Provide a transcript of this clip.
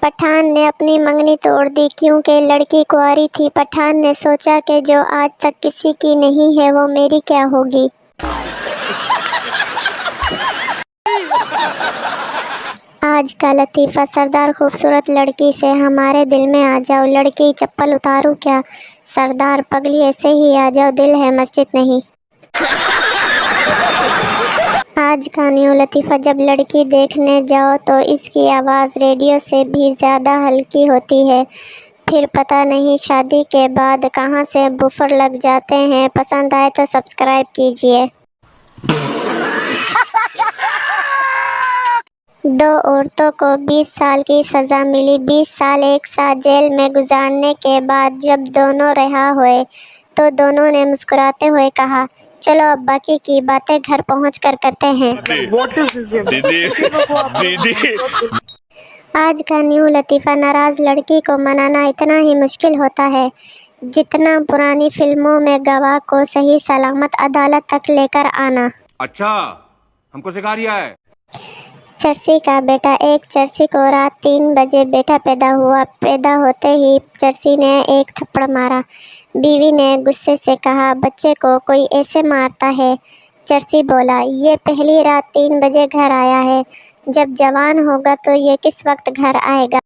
پٹھان نے اپنی منگنی توڑ دی کیونکہ لڑکی کنواری تھی۔ پٹھان نے سوچا کہ جو آج تک کسی کی نہیں ہے وہ میری کیا ہوگی۔ آج کا لطیفہ: سردار خوبصورت لڑکی سے ہمارے دل میں آ جاؤ۔ لڑکی: چپل اتاروں کیا؟ سردار: پگلی ایسے ہی آ جاؤ، دل ہے مسجد نہیں۔ آج کا نیو لطیفہ: جب لڑکی دیکھنے جاؤ تو اس کی آواز ریڈیو سے بھی زیادہ ہلکی ہوتی ہے، پھر پتہ نہیں شادی کے بعد کہاں سے بوفر لگ جاتے ہیں۔ پسند آئے تو سبسکرائب کیجیے۔ دو عورتوں کو 20 سال کی سزا ملی۔ 20 سال ایک ساتھ جیل میں گزارنے کے بعد جب دونوں رہا ہوئے تو دونوں نے مسکراتے ہوئے کہا، چلو اب باقی کی باتیں گھر پہنچ کر کرتے ہیں۔ آج کا نیو لطیفہ: ناراض لڑکی کو منانا اتنا ہی مشکل ہوتا ہے جتنا پرانی فلموں میں گواہ کو صحیح سلامت عدالت تک لے کر آنا۔ اچھا، ہم کو سکھا رہا ہے۔ چرسی کا بیٹا: ایک چرسی کو رات 3 بجے بیٹا پیدا ہوا۔ پیدا ہوتے ہی چرسی نے ایک تھپڑ مارا۔ بیوی نے غصے سے کہا، بچے کو کوئی ایسے مارتا ہے؟ چرسی بولا، یہ پہلی رات 3 بجے گھر آیا ہے، جب جوان ہوگا تو یہ کس وقت گھر آئے گا؟